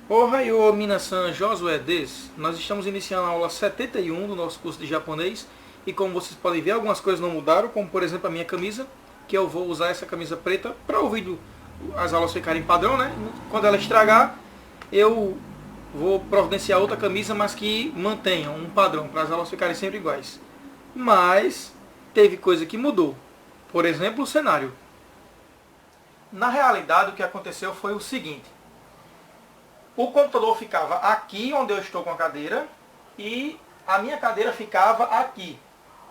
Ohayou minasan Josué des. Nós estamos iniciando a aula 71 do nosso curso de japonês e como vocês podem ver, algumas coisas não mudaram, como por exemplo a minha camisa, que eu vou usar essa camisa preta para o vídeo, as aulas ficarem padrão, né? Quando ela estragar, eu vou providenciar outra camisa, mas que mantenha um padrão, para as aulas ficarem sempre iguais. Mas teve coisa que mudou. Por exemplo, o cenário. Na realidade, o que aconteceu foi o seguinte. O computador ficava aqui, onde eu estou com a cadeira, e a minha cadeira ficava aqui,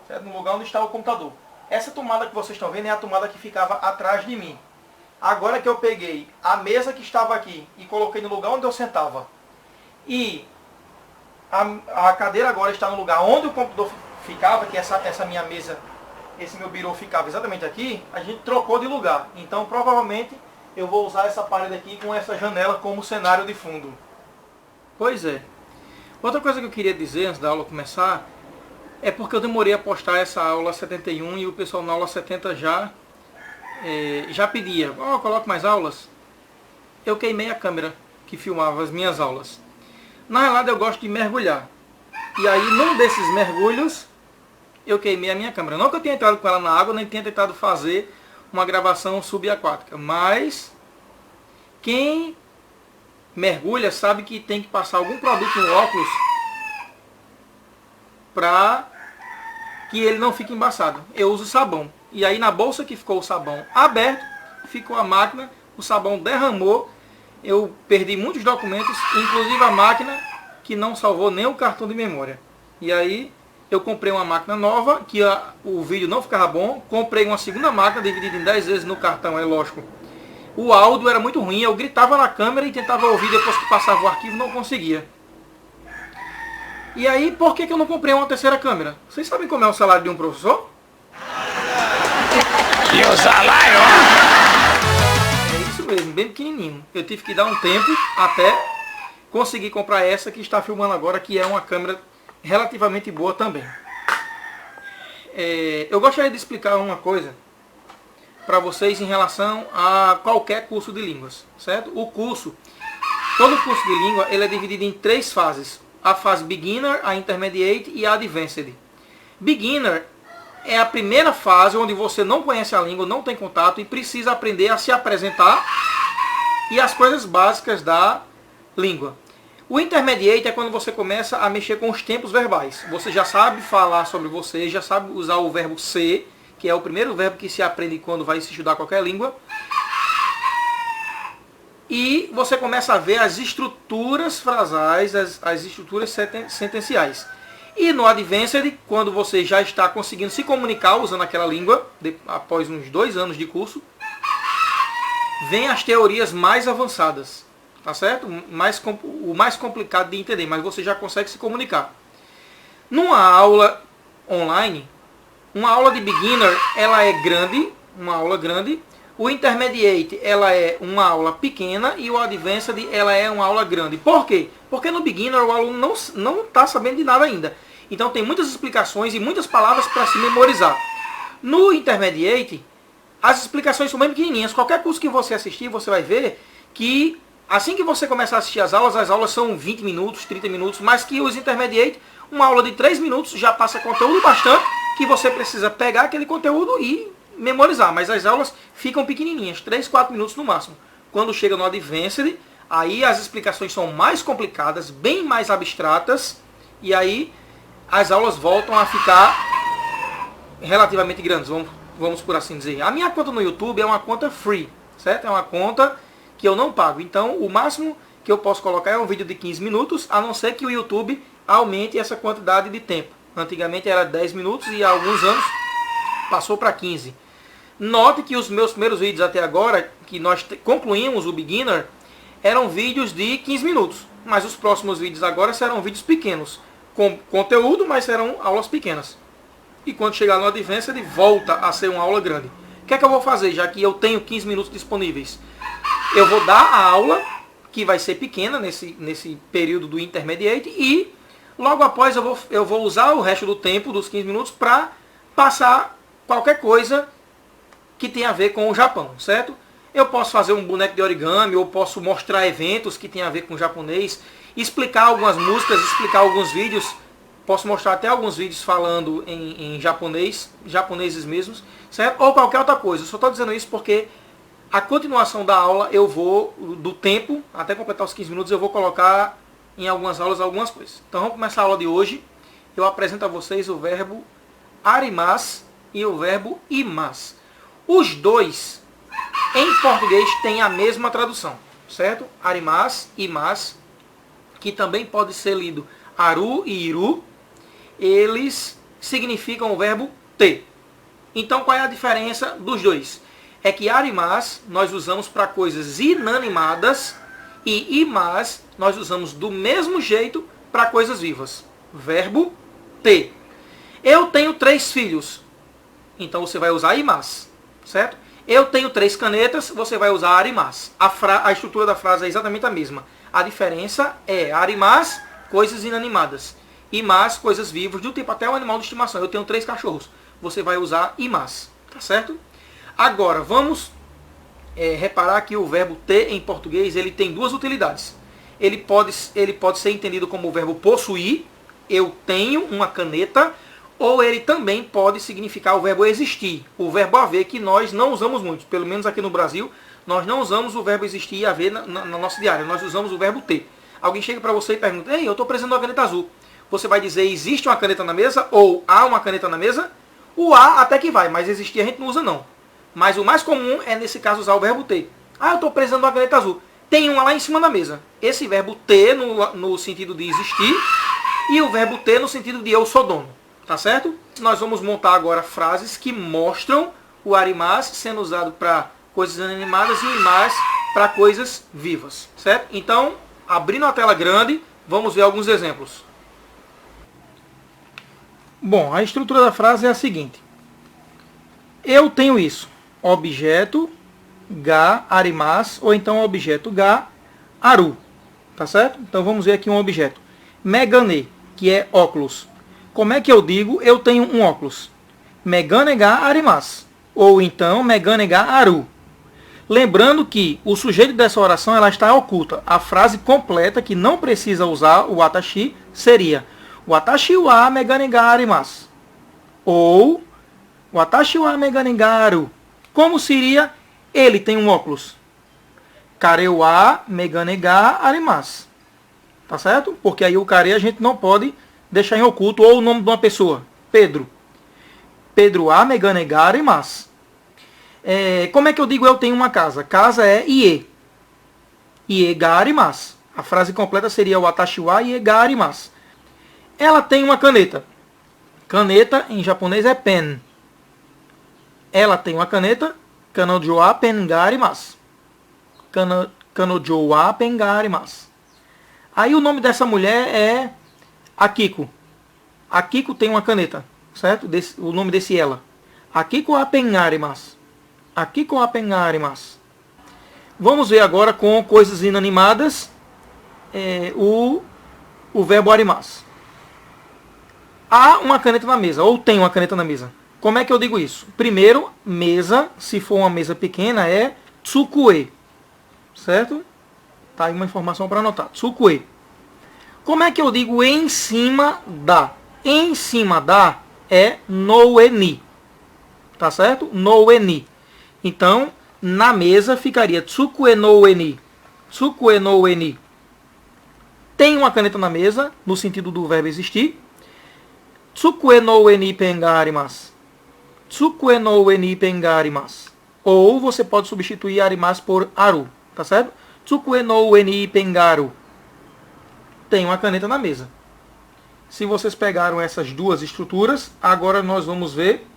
certo? No lugar onde está o computador. Essa tomada que vocês estão vendo é a tomada que ficava atrás de mim. Agora que eu peguei a mesa que estava aqui e coloquei no lugar onde eu sentava, e a cadeira agora está no lugar onde o computador ficava, que essa minha mesa, esse meu birô ficava exatamente aqui, a gente trocou de lugar. Então provavelmente eu vou usar essa parede aqui com essa janela como cenário de fundo. Pois é. Outra coisa que eu queria dizer antes da aula começar é porque eu demorei a postar essa aula 71 e o pessoal na aula 70 já pedia, coloque mais aulas. Eu queimei a câmera que filmava as minhas aulas. Na realidade eu gosto de mergulhar. E aí num desses mergulhos eu queimei a minha câmera. Não que eu tenha entrado com ela na água, nem tenha tentado fazer uma gravação subaquática, mas quem mergulha sabe que tem que passar algum produto no óculos para que ele não fique embaçado. Eu uso sabão. E aí na bolsa que ficou o sabão aberto, ficou a máquina, o sabão derramou, eu perdi muitos documentos, inclusive a máquina que não salvou nem o cartão de memória. E aí eu comprei uma máquina nova, que o vídeo não ficava bom. Comprei uma segunda máquina, dividida em 10 vezes no cartão, é lógico. O áudio era muito ruim, eu gritava na câmera e tentava ouvir depois que passava o arquivo, não conseguia. E aí, por que eu não comprei uma terceira câmera? Vocês sabem como é o salário de um professor? E o salário? É isso mesmo, bem pequenininho. Eu tive que dar um tempo até conseguir comprar essa que está filmando agora, que é uma câmera relativamente boa também. Eu gostaria de explicar uma coisa para vocês em relação a qualquer curso de línguas, certo? Todo curso de língua, ele é dividido em 3 fases. A fase Beginner, a Intermediate e a Advanced. Beginner é a primeira fase onde você não conhece a língua, não tem contato e precisa aprender a se apresentar e as coisas básicas da língua. O Intermediate é quando você começa a mexer com os tempos verbais. Você já sabe falar sobre você, já sabe usar o verbo ser, que é o primeiro verbo que se aprende quando vai se estudar qualquer língua. E você começa a ver as estruturas frasais, as estruturas sentenciais. E no Advanced, quando você já está conseguindo se comunicar usando aquela língua, após uns 2 anos de curso, vem as teorias mais avançadas. Tá certo? O mais complicado de entender, mas você já consegue se comunicar. Numa aula online, uma aula de beginner, ela é grande, uma aula grande. O intermediate, ela é uma aula pequena e o advanced, ela é uma aula grande. Por quê? Porque no beginner o aluno não está sabendo de nada ainda. Então tem muitas explicações e muitas palavras para se memorizar. No intermediate, as explicações são bem pequenininhas. Qualquer curso que você assistir, você vai ver que assim que você começar a assistir as aulas são 20 minutos, 30 minutos, mas que os intermediate, uma aula de 3 minutos já passa conteúdo bastante, que você precisa pegar aquele conteúdo e memorizar. Mas as aulas ficam pequenininhas, 3, 4 minutos no máximo. Quando chega no Advanced, aí as explicações são mais complicadas, bem mais abstratas, e aí as aulas voltam a ficar relativamente grandes, vamos por assim dizer. A minha conta no YouTube é uma conta free, certo? É uma conta que eu não pago. Então, o máximo que eu posso colocar é um vídeo de 15 minutos, a não ser que o YouTube aumente essa quantidade de tempo. Antigamente era 10 minutos e há alguns anos passou para 15. Note que os meus primeiros vídeos até agora, que nós concluímos o Beginner, eram vídeos de 15 minutos. Mas os próximos vídeos agora serão vídeos pequenos, com conteúdo, mas serão aulas pequenas. E quando chegar no Advanced, ele volta a ser uma aula grande. O que é que eu vou fazer, já que eu tenho 15 minutos disponíveis? Eu vou dar a aula, que vai ser pequena nesse período do Intermediate, e logo após eu vou usar o resto do tempo, dos 15 minutos, para passar qualquer coisa que tenha a ver com o Japão, certo? Eu posso fazer um boneco de origami, ou posso mostrar eventos que tem a ver com japonês, explicar algumas músicas, explicar alguns vídeos. Posso mostrar até alguns vídeos falando em japonês, japoneses mesmos, certo? Ou qualquer outra coisa. Eu só estou dizendo isso porque a continuação da aula eu vou, do tempo, até completar os 15 minutos, eu vou colocar em algumas aulas algumas coisas. Então vamos começar a aula de hoje. Eu apresento a vocês o verbo arimas e o verbo imas. Os dois, em português, têm a mesma tradução, certo? Arimas, imas, que também pode ser lido aru e iru, eles significam o verbo ter. Então qual é a diferença dos dois? É que arimas nós usamos para coisas inanimadas e imas nós usamos do mesmo jeito para coisas vivas. Verbo ter. Eu tenho 3 filhos. Então você vai usar imas, certo? Eu tenho 3 canetas, você vai usar arimas. A estrutura da frase é exatamente a mesma. A diferença é arimas, coisas inanimadas. Imas, coisas vivas, do tipo até um animal de estimação. Eu tenho 3 cachorros. Você vai usar imas, tá certo? Agora, vamos reparar que o verbo ter em português ele tem 2 utilidades. Ele pode ser entendido como o verbo possuir, eu tenho uma caneta, ou ele também pode significar o verbo existir, o verbo haver, que nós não usamos muito, pelo menos aqui no Brasil, nós não usamos o verbo existir e haver na nossa diária, nós usamos o verbo ter. Alguém chega para você e pergunta, ei, eu estou precisando de uma caneta azul. Você vai dizer, existe uma caneta na mesa, ou há uma caneta na mesa? O há até que vai, mas existir a gente não usa não. Mas o mais comum é, nesse caso, usar o verbo ter. Ah, eu estou precisando de uma caneta azul. Tem uma lá em cima da mesa. Esse verbo ter no sentido de existir e o verbo ter no sentido de eu sou dono. Tá certo? Nós vamos montar agora frases que mostram o arimas sendo usado para coisas inanimadas e o imas para coisas vivas. Certo? Então, abrindo a tela grande, vamos ver alguns exemplos. Bom, a estrutura da frase é a seguinte. Eu tenho isso. Objeto, ga, arimas, ou então objeto ga, aru. Tá certo? Então vamos ver aqui um objeto. Megane, que é óculos. Como é que eu digo eu tenho um óculos? Megane ga arimas. Ou então megane ga aru. Lembrando que o sujeito dessa oração ela está oculta. A frase completa, que não precisa usar o watashi, seria watashi wa megane ga arimasu. Ou watashi wa megane ga aru. Como seria ele tem um óculos? Kare wa megane ga arimasu. Tá certo? Porque aí o kare a gente não pode deixar em oculto. Ou o nome de uma pessoa. Pedro. Pedro wa megane ga arimasu. Como é que eu digo eu tenho uma casa? Casa é ie. Ie ga arimasu. A frase completa seria watashi wa ie ga arimasu. Ela tem uma caneta. Caneta em japonês é pen. Ela tem uma caneta. Kanojo wa pen ga arimasu. Kanojo wa pen ga arimasu. Aí o nome dessa mulher é Akiko. Akiko tem uma caneta, certo? O nome desse ela. Akiko wa pen ga arimasu. Akiko wa pen ga arimasu. Vamos ver agora com coisas inanimadas o verbo arimasu. Há uma caneta na mesa, ou tem uma caneta na mesa. Como é que eu digo isso? Primeiro, mesa, se for uma mesa pequena, é tsukue. Certo? Tá aí uma informação para anotar. Tsukue. Como é que eu digo em cima da? Em cima da é noe ni. Tá certo? Noe ni. Então, na mesa ficaria tsukue noe ni. Tsukue noe ni. Tem uma caneta na mesa, no sentido do verbo existir. Tsukue noe ni pen ga arimasu. Tsukue noe ni pen ga arimasu. Ou você pode substituir arimasu por aru, tá certo? Tsukue noe ni pen ga aru. Tem uma caneta na mesa. Se vocês pegaram essas 2 estruturas, agora nós vamos ver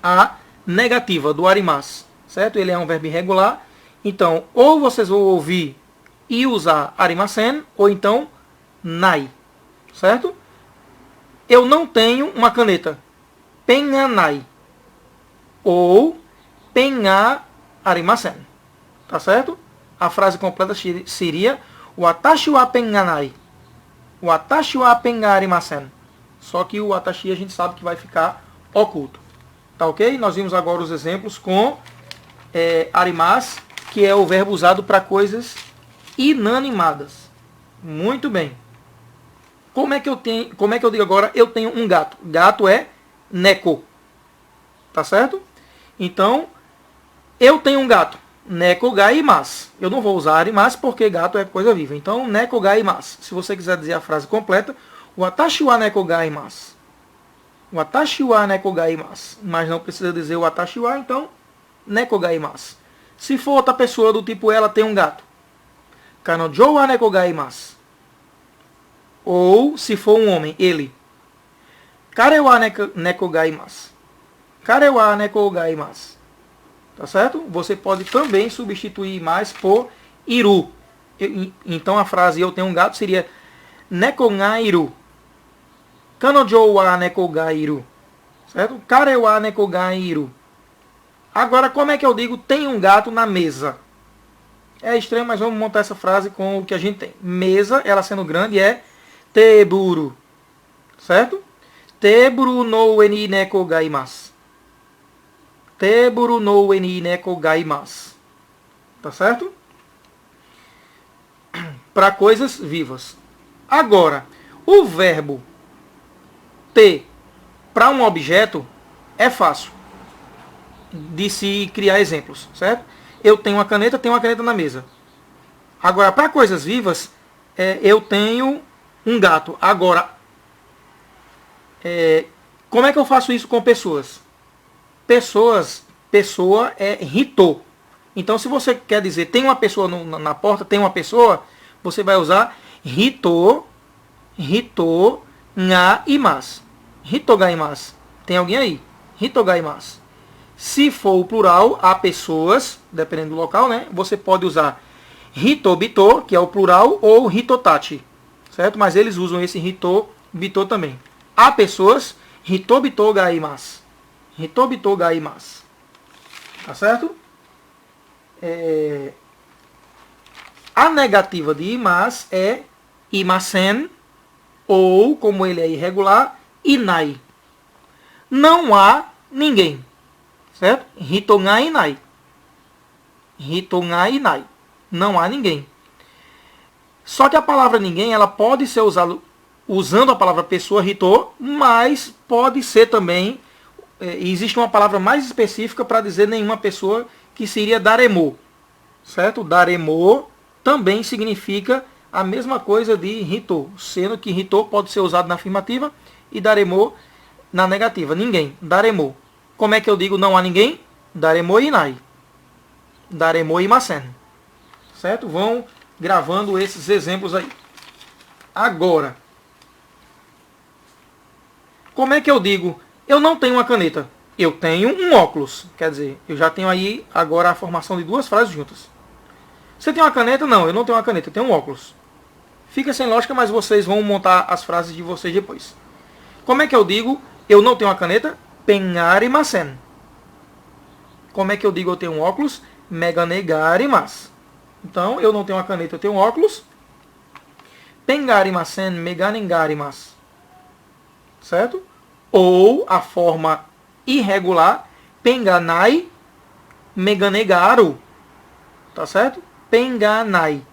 a negativa do arimasu, certo? Ele é um verbo irregular. Então, ou vocês vão ouvir e usar arimasen, ou então nai, certo? Eu não tenho uma caneta. Pen ga nai. Ou pen ga arimasen. Tá certo? A frase completa seria watashi wa pen ga nai. Watashi wa pen ga arimasen. Só que o watashi a gente sabe que vai ficar oculto. Tá ok? Nós vimos agora os exemplos com arimas, que é o verbo usado para coisas inanimadas. Muito bem. Como é que eu digo agora? Eu tenho um gato. Gato é neko. Tá certo? Então, eu tenho um gato. Neko ga imasu. Eu não vou usar arimasu porque gato é coisa viva. Então, neko ga imasu. Se você quiser dizer a frase completa, watashi wa neko ga imasu. Watashi wa neko ga imasu. Mas não precisa dizer o watashi wa, então, neko ga imasu. Se for outra pessoa do tipo ela tem um gato. Kanojo wa neko ga imasu. Ou, se for um homem, ele. Kare wa neko ga imasu. Kare wa neko ga imasu. Tá certo? Você pode também substituir mais por iru. Então a frase eu tenho um gato seria neko ga iru. Kanojo wa neko ga iru. Certo? Kare wa neko ga iru. Agora, como é que eu digo tem um gato na mesa? É estranho, mas vamos montar essa frase com o que a gente tem. Mesa, ela sendo grande, é teburu. Certo? Teburu no eni neko ga imasu. Teburu no eni neko ga imasu. Tá certo? Para coisas vivas. Agora, o verbo ter para um objeto é fácil de se criar exemplos, certo? Eu tenho uma caneta na mesa. Agora, para coisas vivas, eu tenho um gato. Agora, como é que eu faço isso com pessoas? Pessoa é hito. Então, se você quer dizer tem uma pessoa na porta, tem uma pessoa, você vai usar hito ga imasu. Hito ga imasu. Tem alguém aí? Hito ga imasu. Se for o plural, há pessoas, dependendo do local, né? Você pode usar hitobito, que é o plural, ou hitotachi, certo? Mas eles usam esse hitobito também. Há pessoas, hitobito ga imasu. Hitobito ga imasu. Tá certo? A negativa de imasu é imasen, ou, como ele é irregular, inai. Não há ninguém. Certo? Hito ga inai. Hito ga inai. Não há ninguém. Só que a palavra ninguém, ela pode ser usada usando a palavra pessoa, hito, mas pode ser também, existe uma palavra mais específica para dizer nenhuma pessoa, que seria daremo. Certo? Daremo também significa a mesma coisa de hito, sendo que hito pode ser usado na afirmativa e daremo na negativa. Ninguém. Daremo. Como é que eu digo não há ninguém? Daremo inai. Daremo imasen. Certo? Vão gravando esses exemplos aí. Agora, como é que eu digo eu não tenho uma caneta? Eu tenho um óculos. Quer dizer, eu já tenho aí agora a formação de duas frases juntas. Você tem uma caneta? Não, eu não tenho uma caneta, eu tenho um óculos. Fica sem lógica, mas vocês vão montar as frases de vocês depois. Como é que eu digo eu não tenho uma caneta? Pen ga arimasen. Como é que eu digo eu tenho um óculos? Megane ga arimasu. Então, eu não tenho uma caneta, eu tenho um óculos. Pen ga arimasen, megane ga arimasu. Certo? Ou a forma irregular, pen ga nai, megane ga aru. Tá certo? Pen ga nai,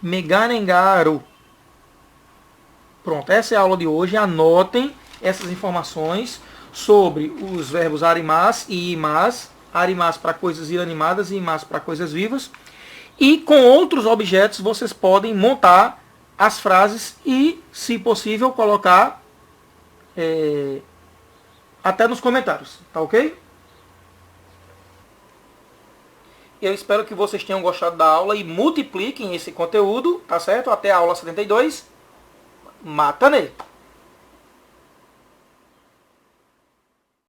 megane ga aru. Pronto, essa é a aula de hoje. Anotem essas informações sobre os verbos arimas e imas. Arimas para coisas inanimadas e imas para coisas vivas. E com outros objetos vocês podem montar as frases e, se possível, colocar até nos comentários. Tá ok? Eu espero que vocês tenham gostado da aula e multipliquem esse conteúdo, tá certo? Até a aula 72. Mata nele!